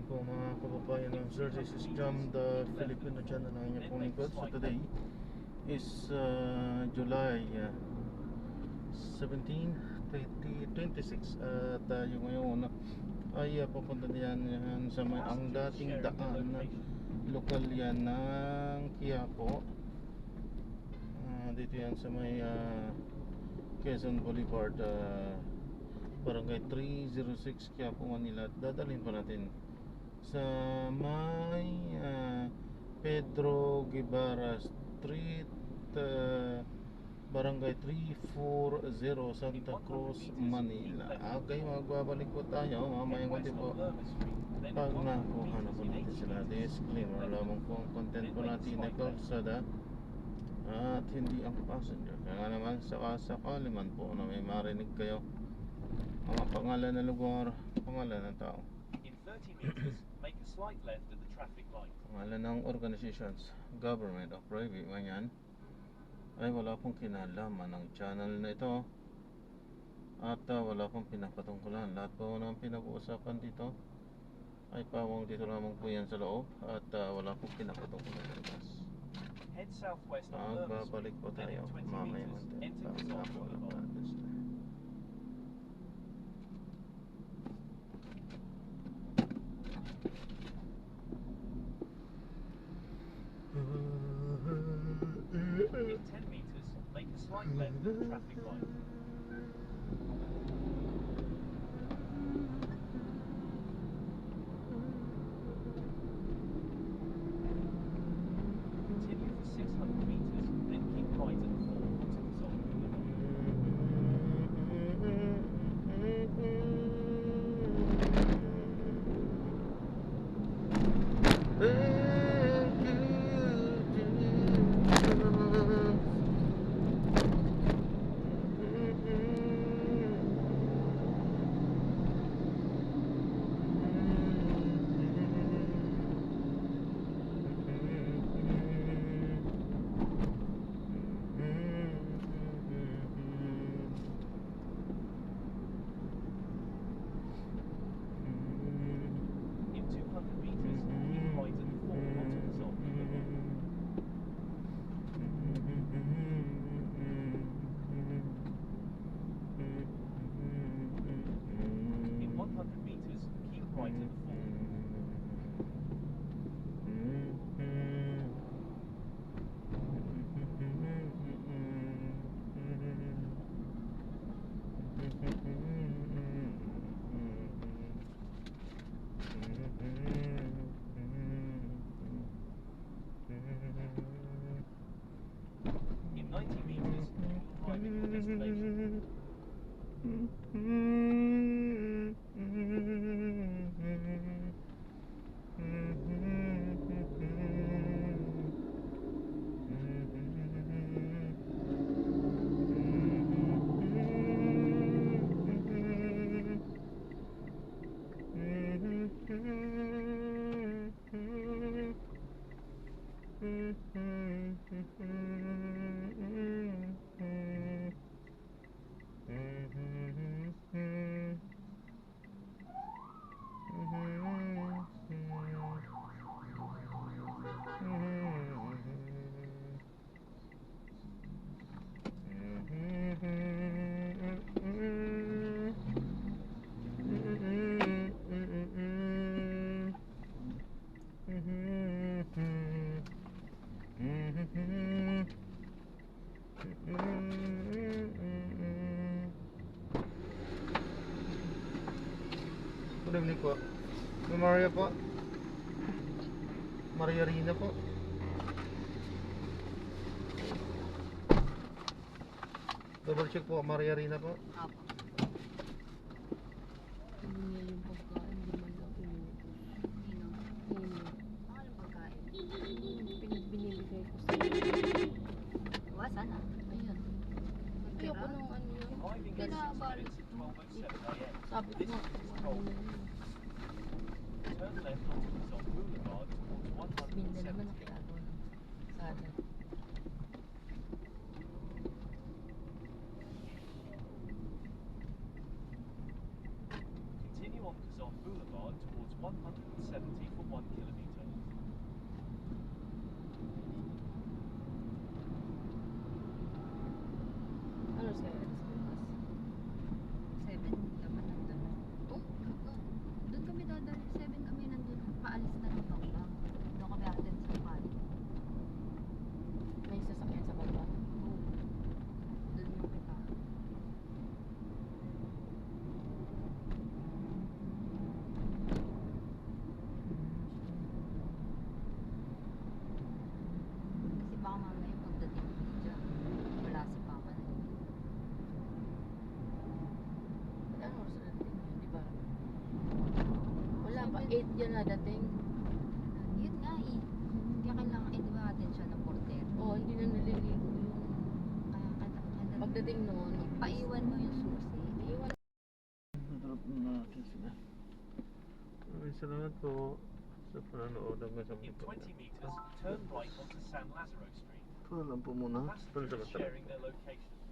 Po mga kababayan ng Sir, this is Jam, the Filipino channel ng inyong pong lingkod. So today is July 17, 2026. At yung ngayon ay pupunta yan sa may ang dating daan lokal yan ng Quiapo. Dito yan sa may Quezon Boulevard, Barangay 306 Quiapo, Manila. Dadalhin pa natin sa may Pedro Guevara Street, Barangay 340, Santa Cruz, Manila. Okay, magbabalik po tayo mamayang konti po pag nakuha na po natin sila. Disclaimer lamang po ang content po natin na kalsada at hindi ang passenger. Kaya naman sakasakali man po na may marinig kayo mga pangalan ng lugar, pangalan ng tao, In 30 meters, make a slight left at the traffic light. pangalan ng organizations, government o private man yan, ay wala pong kinalaman ng channel na ito. At wala pong pinapatungkulan. Lahat po ng pinag-uusapan dito ay pawang dito lamang po yan sa loob. At wala pong pinapatungkulan sa labas. Head southwest on Lerma Magbabalik Street, po then tayo in 20 mamaya meters, konti. enter Quezon Boulevard. In 10 meters, make a slight left at the traffic light. Continue for 600 meters, then keep right at the Fort Quezon Boulevard. In 200 meters, keep right at the Fort Quezon Boulevard. In 100 meters, keep right at the Fort. In 90 meters, keep driving your destination. Good evening po. Maria po. Maria Rina po. Double check po, Maria Rina po. Apo. Hindi niya yung pagkain, hindi man daw inubos. Anong pagkain? Binibigay ko sa iwasan ah. Ayun. Ayoko nung ano yun. Arriving at 6 minutes at 12:07 a.m. Sabi ko This nga, is ano Colton. yun. Turn left onto Quezon Boulevard towards Binda naman 170. nakagawa ng sada. Continue on Quezon Boulevard towards 170 for 1 kilometre. Ano sa bukas? 7 naman nandun. Oh, doon kami dadali. 7 kami nandun. Paalis na ng Bangka. Doon kami atin sa Bali. May sasakyan sa baba. Oh. Doon yung kita. Kasi baka mamaya pagdating ko dyan, wala si Papa na. Ano oras na dating yun, di ba? Wala pa, 8 yan nadating. Yun nga eh. Kaya kailangan, di ba atin siya ng porter? Oo, hindi na naliligo yung Kaya kada pagdating noon. paiwan mo yung susi. Iwan. Drop na natin sila. Maraming salamat po sa panonood hanggang sa In mga 20 metres, turn right onto San Lazaro Street. Paalam po muna. Passengers sharing their location.